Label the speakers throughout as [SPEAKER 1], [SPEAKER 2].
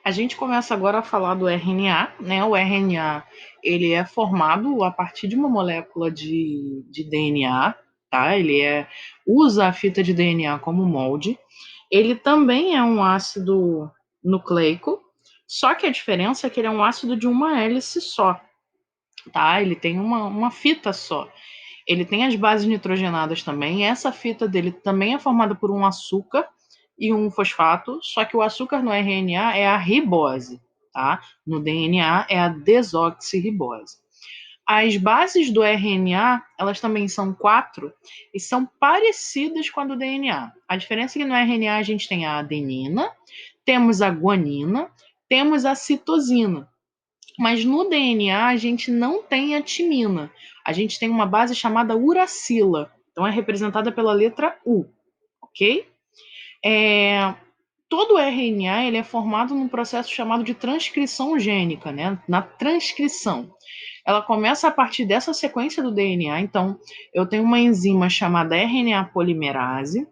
[SPEAKER 1] A gente começa agora a falar do RNA, né? O RNA, ele é formado a partir de uma molécula de DNA, tá? Usa a fita de DNA como molde. Ele também é um ácido nucleico, só que a diferença é que ele é um ácido de uma hélice só, tá? Ele tem uma fita só. Ele tem as bases nitrogenadas também. Essa fita dele também é formada por um açúcar e um fosfato, só que o açúcar no RNA é a ribose, tá? No DNA é a desoxirribose. As bases do RNA, elas também são 4 e são parecidas com a do DNA. A diferença é que no RNA a gente tem a adenina, temos a guanina, temos a citosina. Mas no DNA a gente não tem a timina. A gente tem uma base chamada uracila. Então é representada pela letra U, ok? Todo o RNA ele é formado num processo chamado de transcrição gênica, né? Na transcrição. Ela começa a partir dessa sequência do DNA. Então, eu tenho uma enzima chamada RNA polimerase.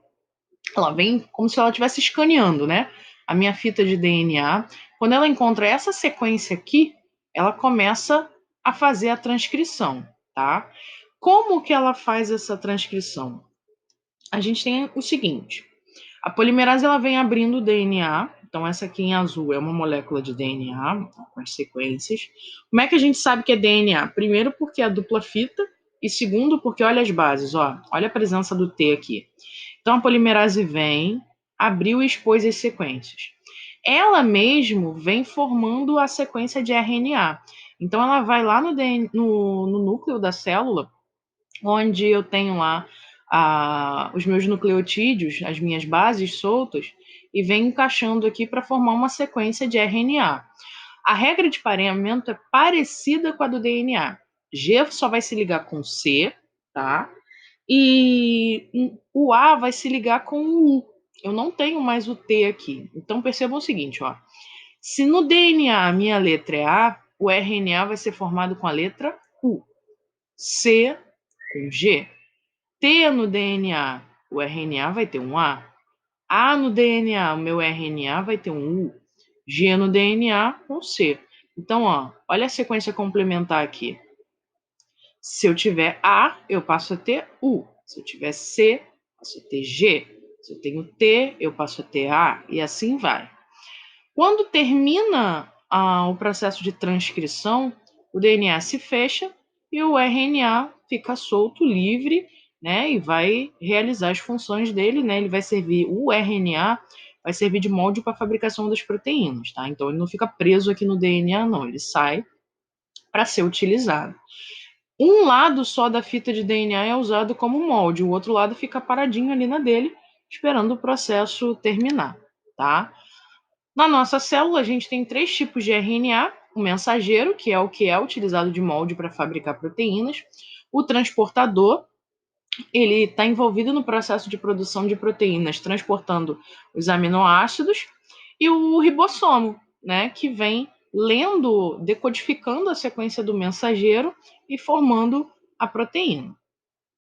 [SPEAKER 1] Ela vem como se ela estivesse escaneando, né? A minha fita de DNA. Quando ela encontra essa sequência aqui, ela começa a fazer a transcrição, tá? Como que ela faz essa transcrição? A gente tem o seguinte: a polimerase ela vem abrindo o DNA. Então essa aqui em azul é uma molécula de DNA com as sequências. Como é que a gente sabe que é DNA? Primeiro porque é a dupla fita e segundo porque olha as bases, ó, olha a presença do T aqui. Então a polimerase vem, abriu e expôs as sequências. Ela mesmo vem formando a sequência de RNA. Então ela vai lá no núcleo da célula, onde eu tenho lá os meus nucleotídeos, as minhas bases soltas, e vem encaixando aqui para formar uma sequência de RNA. A regra de pareamento é parecida com a do DNA. G só vai se ligar com C, tá? E o A vai se ligar com o U. Eu não tenho mais o T aqui. Então percebam o seguinte, ó. Se no DNA a minha letra é A, o RNA vai ser formado com a letra U. C com G. T no DNA, o RNA vai ter um A. A no DNA, o meu RNA vai ter um U. G no DNA, um C. Então, ó, olha a sequência complementar aqui. Se eu tiver A, eu passo a ter U. Se eu tiver C, passo a ter G. Se eu tenho T, eu passo a ter A. E assim vai. Quando termina o processo de transcrição, o DNA se fecha e o RNA fica solto, livre, né? E vai realizar as funções dele, né? Ele vai servir, o RNA vai servir de molde para a fabricação das proteínas, tá? Então ele não fica preso aqui no DNA, não. Ele sai para ser utilizado. Um lado só da fita de DNA é usado como molde, o outro lado fica paradinho ali na dele, esperando o processo terminar, tá? Na nossa célula, a gente tem 3 tipos de RNA: o mensageiro, que é utilizado de molde para fabricar proteínas; o transportador, ele está envolvido no processo de produção de proteínas, transportando os aminoácidos; e o ribossomo, né, que vem lendo, decodificando a sequência do mensageiro e formando a proteína.